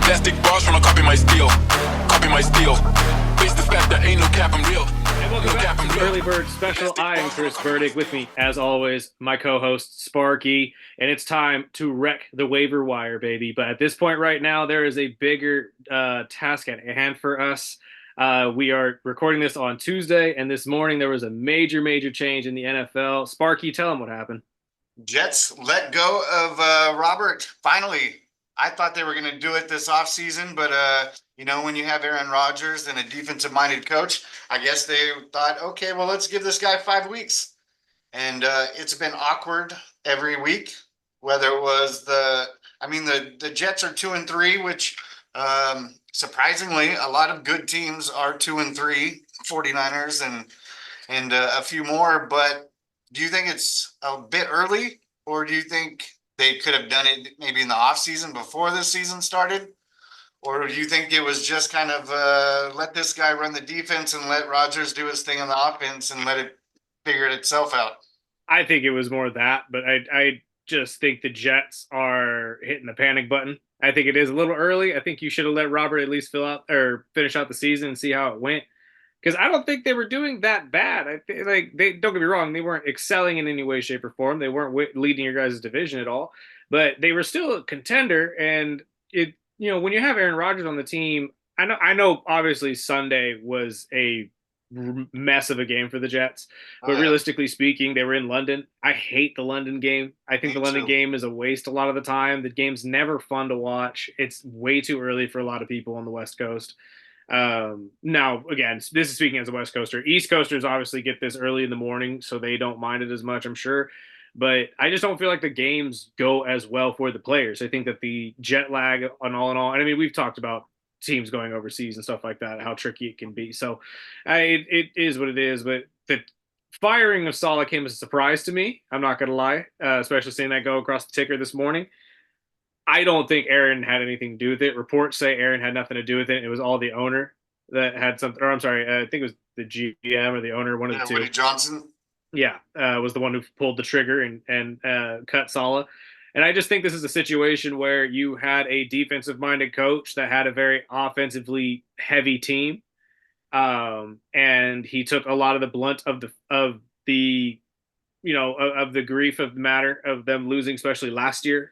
Plastic bars tryna copy my steel. Copy my steel. Face the fact that ain't no cap, I'm real. And welcome No cap, back I'm to real. Early Bird Special. I am Chris Burdick. With me, as always, my co-host Sparky, and it's time to wreck the waiver wire, baby. But at this point right now, there is a bigger task at hand for us. We are recording this on Tuesday, and this morning there was a major change in the NFL. Sparky, tell them what happened. Jets let go of Robert. Finally, I thought they were going to do it this offseason, but when you have Aaron Rodgers and a defensive-minded coach, I guess they thought, okay, well, let's give this guy 5 weeks. And it's been awkward every week, whether it was the Jets are 2-3, which surprisingly, a lot of good teams are 2-3, 49ers and a few more, but do you think it's a bit early, or do you think they could have done it maybe in the off season before the season started? Or do you think it was just kind of let this guy run the defense and let Rodgers do his thing on the offense and let it figure itself out? I think it was more that, but I just think the Jets are hitting the panic button. I think it is a little early. I think you should have let Robert at least fill out or finish out the season and see how it went. Because I don't think they were doing that bad. They don't get me wrong, they weren't excelling in any way, shape, or form. They weren't leading your guys' division at all, but they were still a contender. And when you have Aaron Rodgers on the team, I know. Obviously, Sunday was a mess of a game for the Jets, but realistically speaking, they were in London. I hate the London game. I think the London game is a waste a lot of the time. The game's never fun to watch. It's way too early for a lot of people on the West Coast. Now, again, this is speaking as a West Coaster. East Coasters obviously get this early in the morning, so they don't mind it as much, I'm sure. But I just don't feel like the games go as well for the players. I think that the jet lag and all, and I mean, we've talked about teams going overseas and stuff like that, how tricky it can be. So it is what it is. But the firing of Saleh came as a surprise to me. I'm not going to lie, especially seeing that go across the ticker this morning. I don't think Aaron had anything to do with it. Reports say Aaron had nothing to do with it. It was all the owner that had something. Or I'm sorry, I think it was the GM or the owner, one of the two. Woody Johnson. Yeah, was the one who pulled the trigger and cut Saleh. And I just think this is a situation where you had a defensive-minded coach that had a very offensively heavy team, and he took a lot of the blunt of the grief of the matter of them losing, especially last year,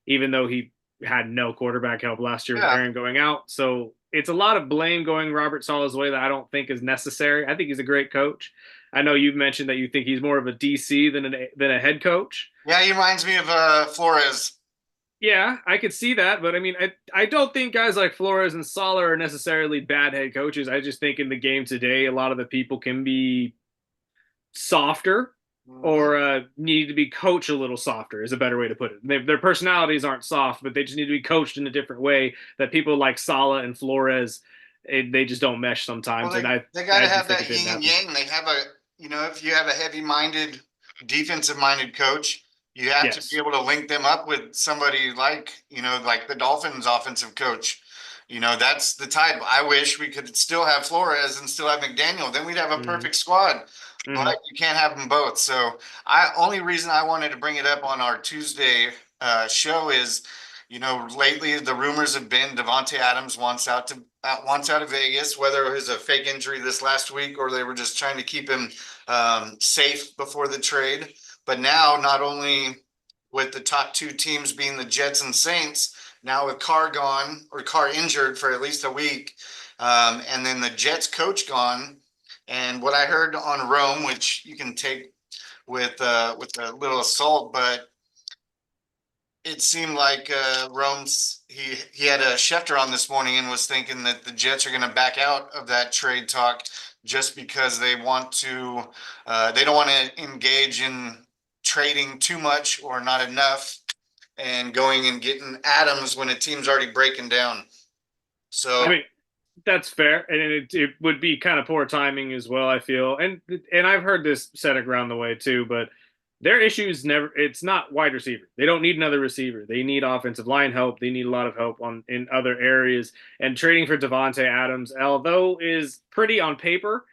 even though he had no quarterback help last year with Aaron going out. So it's a lot of blame going Robert Saleh's way that I don't think is necessary. I think he's a great coach. I know you've mentioned that you think he's more of a DC than a head coach. Yeah, he reminds me of Flores. Yeah, I could see that. But, I mean, I don't think guys like Flores and Saleh are necessarily bad head coaches. I just think in the game today, a lot of the people can be softer or need to be coached a little softer is a better way to put it. Their personalities aren't soft, but they just need to be coached in a different way that people like Saleh and Flores, they just don't mesh sometimes. Well, and they got to have that yin and yang. They have if you have a heavy-minded, defensive-minded coach, you have to be able to link them up with somebody like the Dolphins offensive coach. That's the type. I wish we could still have Flores and still have McDaniel. Then we'd have a perfect squad. But you can't have them both. So only reason I wanted to bring it up on our Tuesday show is, lately the rumors have been Davante Adams wants out of Vegas, whether it was a fake injury this last week or they were just trying to keep him safe before the trade. But now, not only with the top two teams being the Jets and Saints, now with Carr gone or Carr injured for at least a week, and then the Jets coach gone. And what I heard on Rome, which you can take with a little salt, but it seemed like Rome's he had a Schefter on this morning and was thinking that the Jets are going to back out of that trade talk just because they don't want to engage in trading too much or not enough and going and getting Adams when a team's already breaking down. So that's fair, and it would be kind of poor timing as well, I feel. And I've heard this said around the way too, but their issues it's not wide receiver. They don't need another receiver. They need offensive line help. They need a lot of help in other areas. And trading for Davante Adams, although is pretty on paper,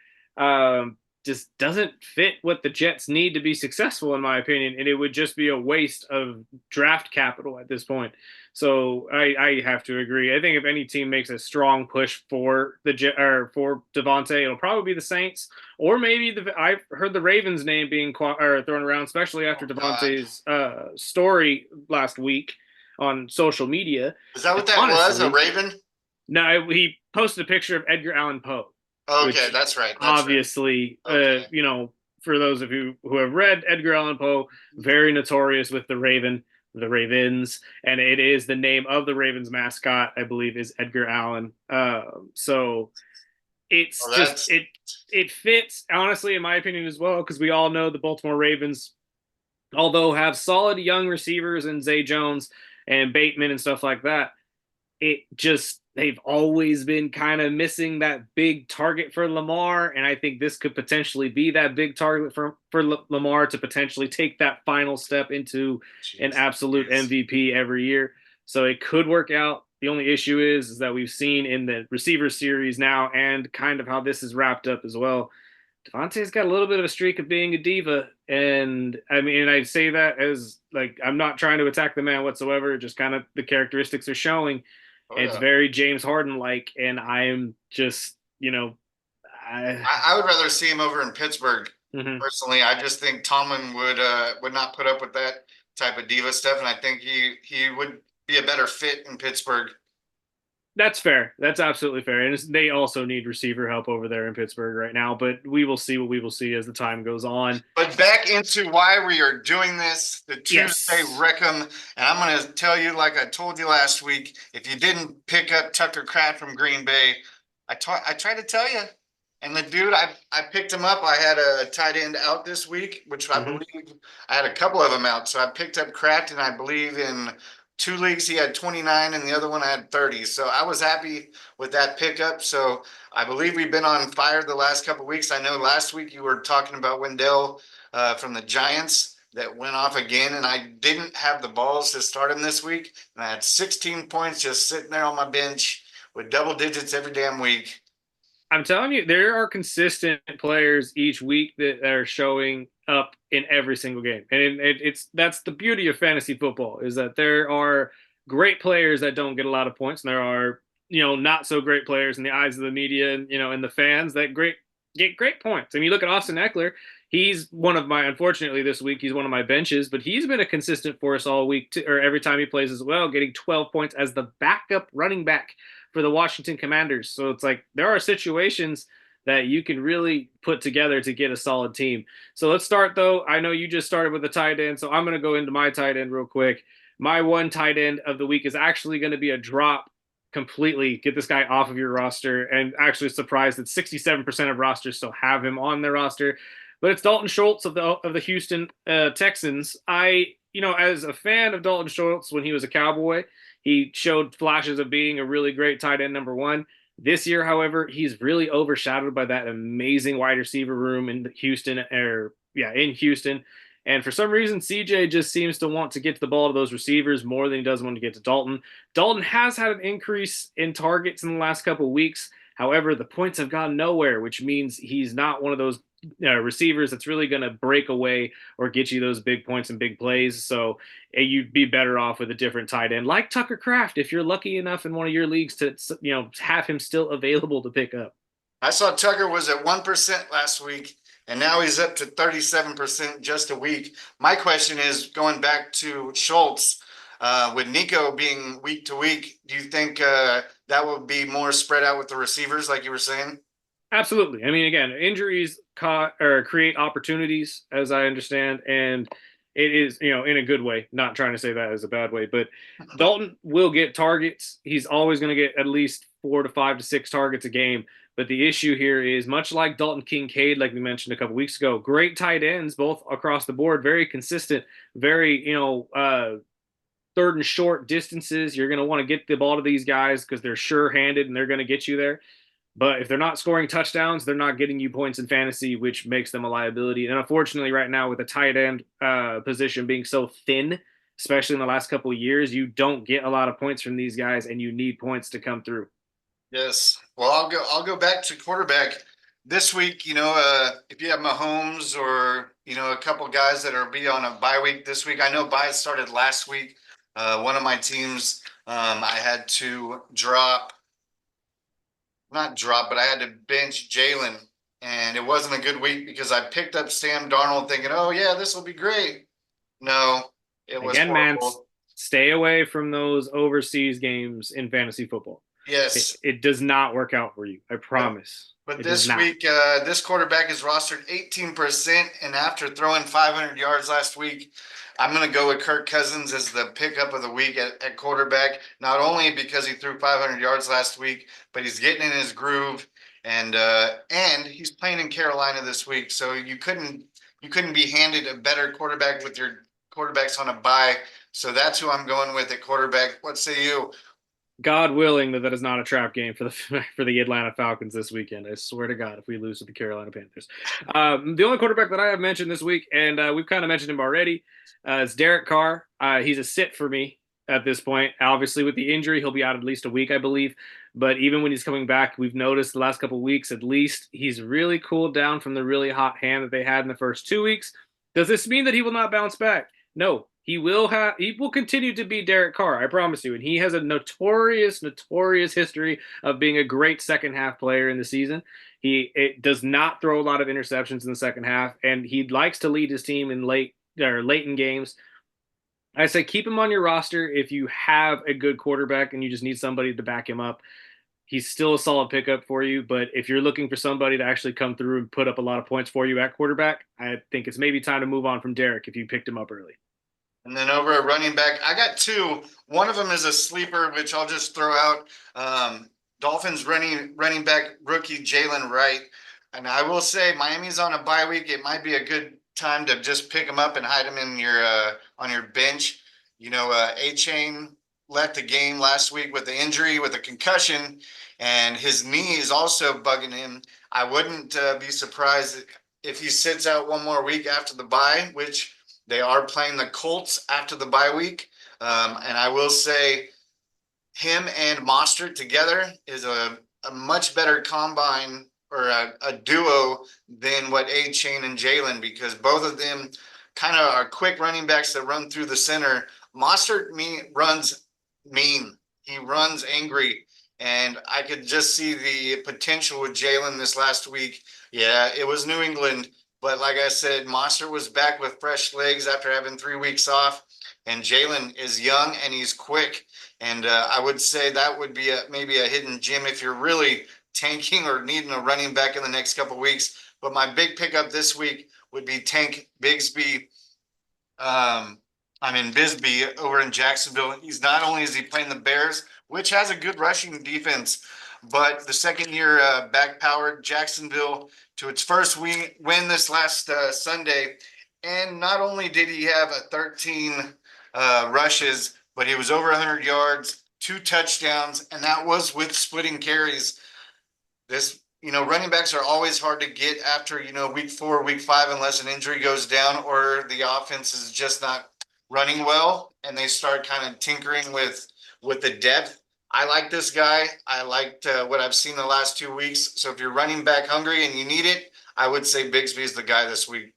just doesn't fit what the Jets need to be successful, in my opinion, and it would just be a waste of draft capital at this point. So I have to agree. I think if any team makes a strong push for the Jet or for Devontae, it'll probably be the Saints, or maybe I've heard the Ravens name being thrown around, especially after God. Devontae's story last week on social media. Is that what And that was? A honestly, Raven? no, he posted a picture of Edgar Allan Poe, Okay, which that's right. That's right. obviously, Okay. for those of you who have read Edgar Allan Poe, very notorious with the Ravens, and it is the name of the Ravens mascot, I believe, is Edgar Allan. So it's Well, just that's it fits honestly, in my opinion, as well, because we all know the Baltimore Ravens, although have solid young receivers and Zay Jones and Bateman and stuff like that, it just they've always been kind of missing that big target for Lamar, and I think this could potentially be that big target for Lamar to potentially take that final step into an jeez. absolute Yes. MVP every year. So it could work out. The only issue is that we've seen in the receiver series now, and kind of how this is wrapped up as well. Devontae's got a little bit of a streak of being a diva, and I mean, I say that as like I'm not trying to attack the man whatsoever. Just kind of the characteristics are showing. Oh It's yeah. very James Harden like, and I'm just, I. I would rather see him over in Pittsburgh Mhm. personally. I just think Tomlin would not put up with that type of diva stuff, and I think he would be a better fit in Pittsburgh. That's fair. That's absolutely fair. And they also need receiver help over there in Pittsburgh right now, but we will see what we will see as the time goes on. But back into why we are doing this, the Tuesday Yes. Reckham, and I'm going to tell you, like I told you last week, if you didn't pick up Tucker Kraft from Green Bay, I tried to tell you. And the dude, I picked him up. I had a tight end out this week, which I Hmm. believe I had a couple of them out. So I picked up Kraft, and I believe in two leagues he had 29, and the other one I had 30. So I was happy with that pickup. So I believe we've been on fire the last couple of weeks. I know last week you were talking about Wendell from the Giants that went off again, and I didn't have the balls to start him this week. And I had 16 points just sitting there on my bench with double digits every damn week. I'm telling you, there are consistent players each week that are showing up in every single game, and it's that's the beauty of fantasy football is that there are great players that don't get a lot of points, and there are not so great players in the eyes of the media and and the fans that get great points. I mean, you look at Austin Eckler. He's one of my unfortunately this week he's one of my benches, but he's been a consistent force all week or every time he plays as well, getting 12 points as the backup running back for the Washington Commanders. So it's like there are situations that you can really put together to get a solid team. So let's start though. I know you just started with a tight end, so I'm going to go into my tight end real quick. My one tight end of the week is actually going to be a drop completely. Get this guy off of your roster, and actually surprised that 67% of rosters still have him on their roster. But it's Dalton Schultz of the Houston Texans. As a fan of Dalton Schultz when he was a Cowboy, he showed flashes of being a really great tight end number one. This year, however, he's really overshadowed by that amazing wide receiver room in Houston. And for some reason, CJ just seems to want to get to the ball to those receivers more than he does want to get to Dalton. Dalton has had an increase in targets in the last couple of weeks. However, the points have gone nowhere, which means he's not one of those receivers that's really going to break away or get you those big points and big plays. So you'd be better off with a different tight end like Tucker Kraft if you're lucky enough in one of your leagues to have him still available to pick up. I saw Tucker was at 1% last week, and now he's up to 37% just a week. My question is going back to Schultz, with Nico being week to week, do you think that would be more spread out with the receivers, like you were saying? Absolutely. I mean, again, injuries create opportunities, as I understand, and it is, in a good way. Not trying to say that as a bad way, but Dalton will get targets. He's always going to get at least 4 to 5 to 6 targets a game. But the issue here is much like Dalton Kincaid, like we mentioned a couple weeks ago, great tight ends, both across the board, very consistent, very, third and short distances. You're going to want to get the ball to these guys because they're sure-handed and they're going to get you there. But if they're not scoring touchdowns, they're not getting you points in fantasy, which makes them a liability. And unfortunately, right now with the tight end position being so thin, especially in the last couple of years, you don't get a lot of points from these guys, and you need points to come through. Yes. Well, I'll go back to quarterback. this week, if you have Mahomes or, a couple guys that are be on a bye week this week, I know bye started last week. One of my teams, I had to not drop, but I had to bench Jalen. And it wasn't a good week because I picked up Sam Darnold thinking, oh, yeah, this will be great. No, it was Again, man, horrible. stay away from those overseas games in fantasy football. Yes. It does not work out for you. I promise. But It does this not. week, this quarterback is rostered 18%. And after throwing 500 yards last week, I'm going to go with Kirk Cousins as the pickup of the week at quarterback, not only because he threw 500 yards last week, but he's getting in his groove. And he's playing in Carolina this week. So you couldn't be handed a better quarterback with your quarterbacks on a bye. So that's who I'm going with at quarterback. What say you? God willing that is not a trap game for the for the Atlanta Falcons this weekend. I swear to God, if we lose to the Carolina Panthers. The only quarterback that I have mentioned this week, and we've kind of mentioned him already, is Derek Carr. He's a sit for me at this point. Obviously, with the injury, he'll be out at least a week, I believe. But even when he's coming back, we've noticed the last couple of weeks, at least, he's really cooled down from the really hot hand that they had in the first 2 weeks. Does this mean that he will not bounce back? No, he will continue to be Derek Carr, I promise you. And he has a notorious history of being a great second half player in the season. It does not throw a lot of interceptions in the second half, and he likes to lead his team in late in games. I say keep him on your roster if you have a good quarterback and you just need somebody to back him up. He's still a solid pickup for you, but if you're looking for somebody to actually come through and put up a lot of points for you at quarterback, I think it's maybe time to move on from Derek if you picked him up early. And then over at running back, I got two. One of them is a sleeper, which I'll just throw out. Dolphins running back rookie Jalen Wright. And I will say Miami's on a bye week. It might be a good time to just pick him up and hide him in your on your bench. A-Chain left the game last week with the injury, with a concussion, and his knee is also bugging him. I wouldn't be surprised if he sits out one more week after the bye, which they are playing the Colts after the bye week. And I will say him and Mostert together is a much better combine or a duo than what A-Chain and Jalen, because both of them kind of are quick running backs that run through the center. Mostert runs mean. He runs angry. And I could just see the potential with Jalen this last week. Yeah, it was New England. But like I said, Mostert was back with fresh legs after having 3 weeks off. And Jalen is young and he's quick. And I would say that would be maybe a hidden gem if you're really tanking or needing a running back in the next couple of weeks. But my big pickup this week would be Tank Bigsby. Bisbee over in Jacksonville. He's not only is he playing the Bears, which has a good rushing defense, but the second year back powered Jacksonville to its first win this last Sunday. And not only did he have a 13 rushes, but he was over 100 yards, 2 touchdowns, and that was with splitting carries. Running backs are always hard to get after, week 4, week 5, unless an injury goes down or the offense is just not running well and they start kind of tinkering with the depth. I like this guy. I liked what I've seen the last 2 weeks. So if you're running back hungry and you need it, I would say Bigsby is the guy this week.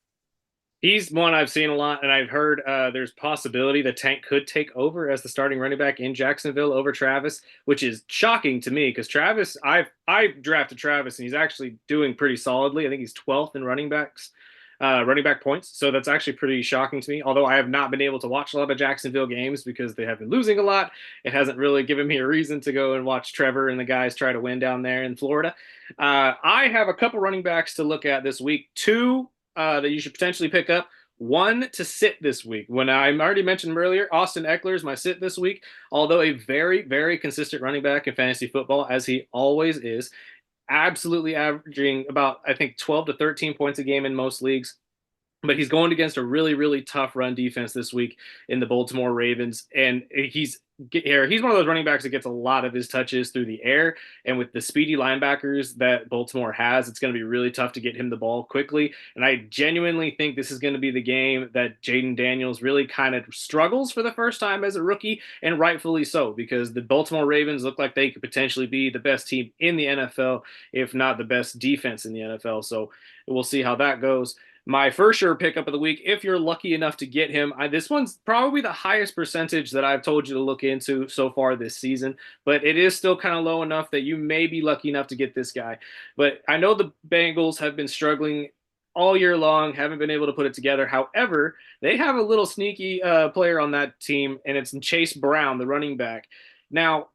He's one I've seen a lot, and I've heard there's possibility that Tank could take over as the starting running back in Jacksonville over Travis, which is shocking to me because Travis, I drafted Travis, and he's actually doing pretty solidly. I think he's 12th in running back points, so that's actually pretty shocking to me. Although I have not been able to watch a lot of Jacksonville games because they have been losing a lot, it hasn't really given me a reason to go and watch Trevor and the guys try to win down there in Florida. I have a couple running backs to look at this week. 2 that you should potentially pick up. 1 to sit this week. When I already mentioned earlier, Austin Eckler is my sit this week, although a very, very consistent running back in fantasy football, as he always is, absolutely averaging about, I think, 12 to 13 points a game in most leagues. but he's going against a really, really tough run defense this week in the Baltimore Ravens. And he's one of those running backs that gets a lot of his touches through the air. And with the speedy linebackers that Baltimore has, it's going to be really tough to get him the ball quickly. And I genuinely think this is going to be the game that Jaden Daniels really kind of struggles for the first time as a rookie, and rightfully so, because the Baltimore Ravens look like they could potentially be the best team in the NFL, if not the best defense in the NFL. So we'll see how that goes. My first sure pickup of the week, if you're lucky enough to get him, this one's probably the highest percentage that I've told you to look into so far this season, but it is still kind of low enough that you may be lucky enough to get this guy. But I know the Bengals have been struggling all year long, haven't been able to put it together. However, they have a little sneaky player on that team, and it's Chase Brown, the running back. Now,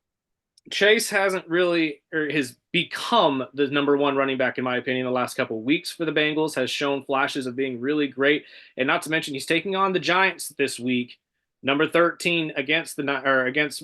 Chase hasn't really, or has become the number one running back, in my opinion, the last couple of weeks for the Bengals, has shown flashes of being really great. And not to mention, he's taking on the Giants this week, number 13 against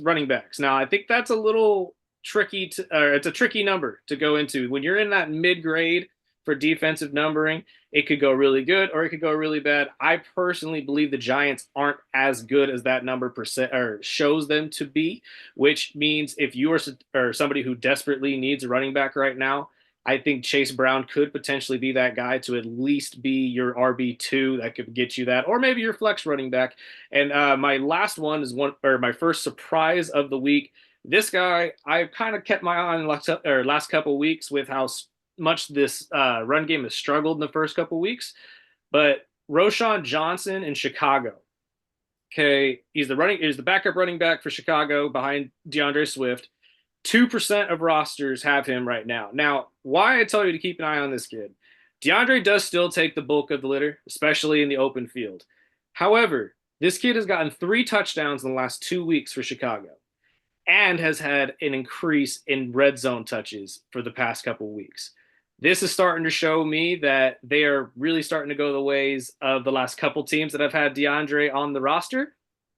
running backs. Now, I think that's a little tricky it's a tricky number to go into. When you're in that mid-grade for defensive numbering, it could go really good or it could go really bad. I personally believe the Giants aren't as good as that number percent or shows them to be, which means if you are somebody who desperately needs a running back right now, I think Chase Brown could potentially be that guy to at least be your RB2 that could get you that, or maybe your flex running back. And my last one is my first surprise of the week. This guy, I've kind of kept my eye on last couple of weeks with how much this run game has struggled in the first couple weeks, but Roschon Johnson in Chicago. Okay, he's the backup running back for Chicago behind DeAndre Swift. 2% of rosters have him right now. Now, why I tell you to keep an eye on this kid? DeAndre does still take the bulk of the litter, especially in the open field. However, this kid has gotten 3 touchdowns in the last 2 weeks for Chicago, and has had an increase in red zone touches for the past couple weeks. This is starting to show me that they are really starting to go the ways of the last couple teams that have had DeAndre on the roster,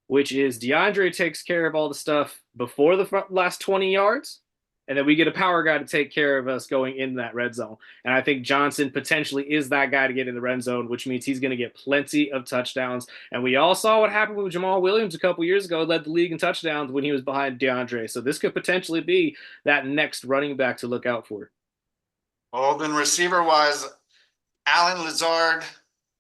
which is DeAndre takes care of all the stuff before the last 20 yards, and then we get a power guy to take care of us going into that red zone. And I think Johnson potentially is that guy to get in the red zone, which means he's going to get plenty of touchdowns. And we all saw what happened with Jamal Williams a couple years ago, led the league in touchdowns when he was behind DeAndre. So this could potentially be that next running back to look out for. Well, then receiver-wise, Allen Lazard,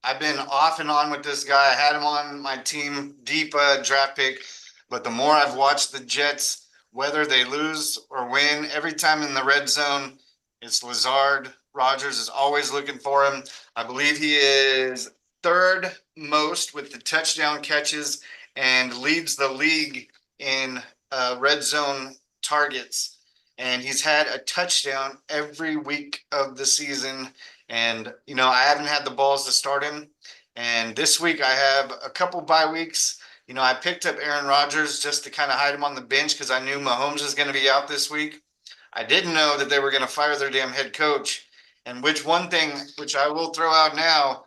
I've been off and on with this guy. I had him on my team, deep draft pick. But the more I've watched the Jets, whether they lose or win, every time in the red zone, it's Lazard. Rodgers is always looking for him. I believe he is third most with the touchdown catches and leads the league in red zone targets. And he's had a touchdown every week of the season. And, I haven't had the balls to start him. And this week I have a couple bye weeks. I picked up Aaron Rodgers just to kind of hide him on the bench because I knew Mahomes was going to be out this week. I didn't know that they were going to fire their damn head coach. And which I will throw out now,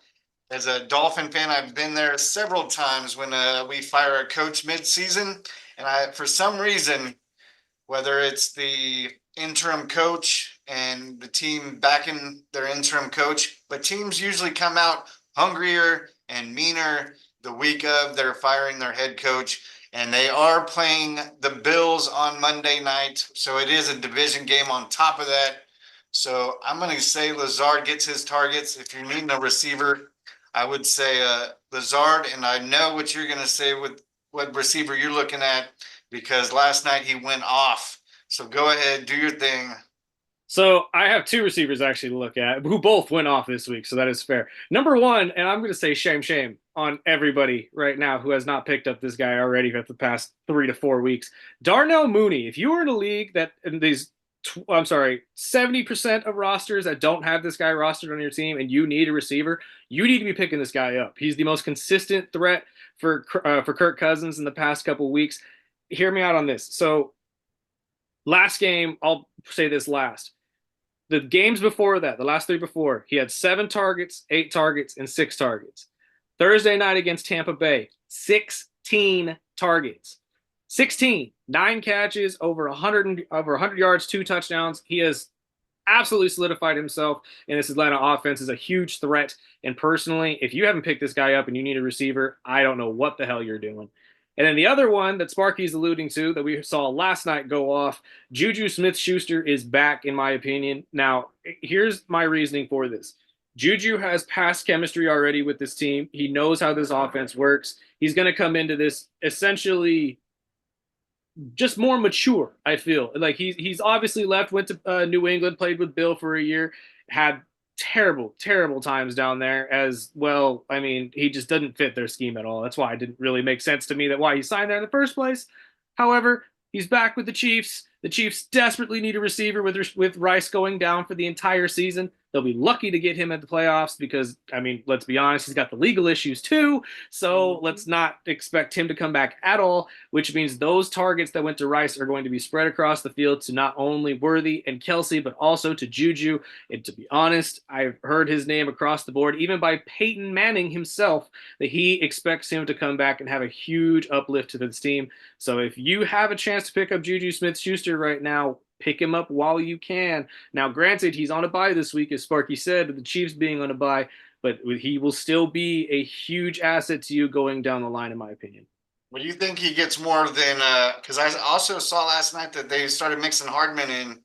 as a Dolphin fan, I've been there several times when we fire a coach mid-season. And for some reason, whether it's the interim coach and the team backing their interim coach, but teams usually come out hungrier and meaner the week of they're firing their head coach. And they are playing the Bills on Monday night. So it is a division game on top of that. So I'm going to say Lazard gets his targets. If you're needing a receiver, I would say Lazard. And I know what you're going to say with what receiver you're looking at, because last night he went off. So go ahead, do your thing. So I have 2 receivers actually to look at who both went off this week, so that is fair. Number 1, and I'm going to say shame on everybody right now who has not picked up this guy already for the past 3 to 4 weeks. Darnell Mooney, if you were in a league that in these 70% of rosters that don't have this guy rostered on your team and you need a receiver, you need to be picking this guy up. He's the most consistent threat for Kirk Cousins in the past couple of weeks. Hear me out on this. So last game, I'll say this last. The games before that, the last 3 before, he had 7 targets, 8 targets, and 6 targets. Thursday night against Tampa Bay, 16 targets. 16, 9 catches, over 100 yards, 2 touchdowns. He has absolutely solidified himself in this Atlanta offense as a huge threat. And personally, if you haven't picked this guy up and you need a receiver, I don't know what the hell you're doing. And then the other one that Sparky's alluding to that we saw last night go off, Juju Smith-Schuster is back, in my opinion. Now, here's my reasoning for this. Juju has past chemistry already with this team. He knows how this offense works. He's going to come into this essentially just more mature. I feel like he's obviously went to New England, played with Bill for a year, had terrible times down there as well. I mean, he just didn't fit their scheme at all. That's why it didn't really make sense to me that why he signed there in the first place. However, he's back with the Chiefs. The Chiefs desperately need a receiver with Rice going down for the entire season. They'll be lucky to get him at the playoffs because, I mean, let's be honest, he's got the legal issues too. So let's not expect him to come back at all, which means those targets that went to Rice are going to be spread across the field to not only Worthy and Kelsey, but also to Juju. And to be honest, I've heard his name across the board, even by Peyton Manning himself, that he expects him to come back and have a huge uplift to this team. So if you have a chance to pick up Juju Smith-Schuster right now, pick him up while you can. Now, granted, he's on a bye this week, as Sparky said, with the Chiefs being on a bye, but he will still be a huge asset to you going down the line, in my opinion. What do you think he gets more than because I also saw last night that they started mixing Hardman in.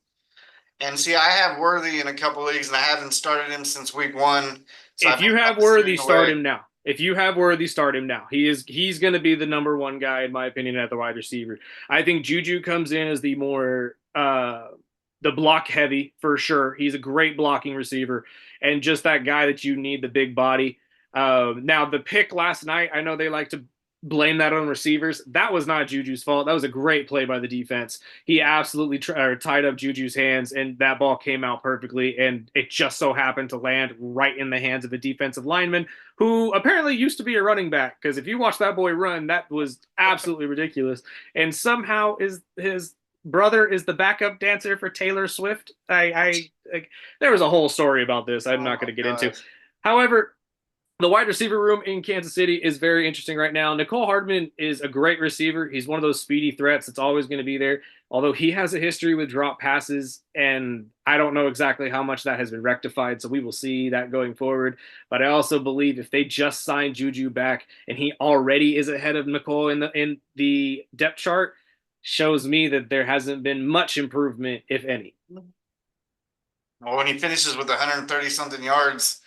And see, I have Worthy in a couple leagues, and I haven't started him since week 1. So if you have Worthy, start him now. If you have Worthy, start him now. He's going to be the number one guy, in my opinion, at the wide receiver. I think Juju comes in as the more the block heavy for sure. He's a great blocking receiver and just that guy that you need, the big body. Now, the pick last night, I know they like to blame that on receivers. That was not Juju's fault. That was a great play by the defense. He absolutely tied up Juju's hands, and that ball came out perfectly, and it just so happened to land right in the hands of a defensive lineman who apparently used to be a running back, because if you watch that boy run, that was absolutely ridiculous. And somehow his brother is the backup dancer for Taylor Swift. There was a whole story about this I'm not going to get into. However, the wide receiver room in Kansas City is very interesting right now. Nicole Hardman is a great receiver. He's one of those speedy threats that's always going to be there, although he has a history with drop passes, and I don't know exactly how much that has been rectified, so we will see that going forward. But I also believe if they just sign Juju back and he already is ahead of Nicole in the depth chart, shows me that there hasn't been much improvement, if any. Well, when he finishes with 130-something yards,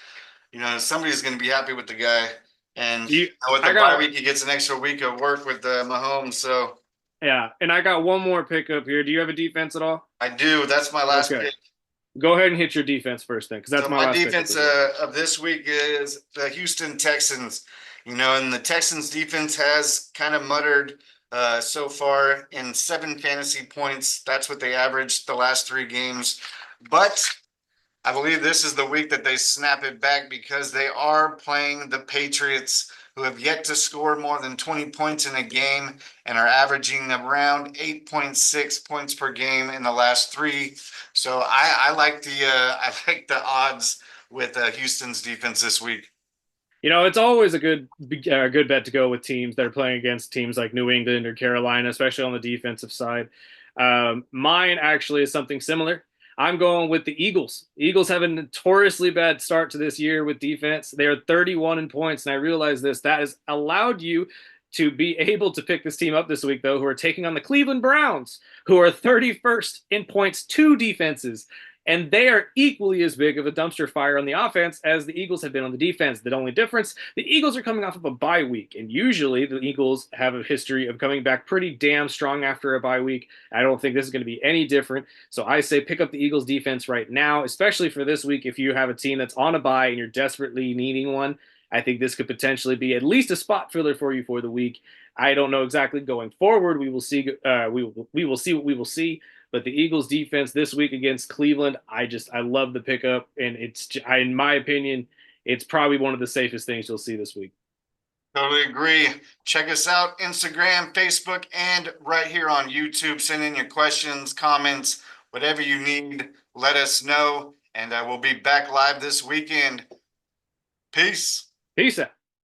somebody's going to be happy with the guy. And with the bye week, he gets an extra week of work with Mahomes. So yeah, and I got one more pickup here. Do you have a defense at all? I do. That's my last pick. Go ahead and hit your defense first, then, because that's my last defense of this week is the Houston Texans. And the Texans defense has kind of muttered so far in 7 fantasy points. That's what they averaged the last 3 games. But I believe this is the week that they snap it back because they are playing the Patriots, who have yet to score more than 20 points in a game and are averaging around 8.6 points per game in the last 3. So I like the odds with Houston's defense this week. It's always a good bet to go with teams that are playing against teams like New England or Carolina, especially on the defensive side. Mine actually is something similar. I'm going with the Eagles. Eagles have a notoriously bad start to this year with defense. They are 31 in points, and I realize this. That has allowed you to be able to pick this team up this week, though, who are taking on the Cleveland Browns, who are 31st in points to defenses. And they are equally as big of a dumpster fire on the offense as the Eagles have been on the defense. The only difference, the Eagles are coming off of a bye week, and usually the Eagles have a history of coming back pretty damn strong after a bye week. I don't think this is going to be any different. So I say pick up the Eagles defense right now, especially for this week. If you have a team that's on a bye and you're desperately needing one, I think this could potentially be at least a spot filler for you for the week. I don't know exactly going forward. We will see. We will see what we will see. But the Eagles defense this week against Cleveland, I love the pickup, and in my opinion, it's probably one of the safest things you'll see this week. Totally agree. Check us out, Instagram, Facebook, and right here on YouTube. Send in your questions, comments, whatever you need. Let us know, and we'll be back live this weekend. Peace. Peace out.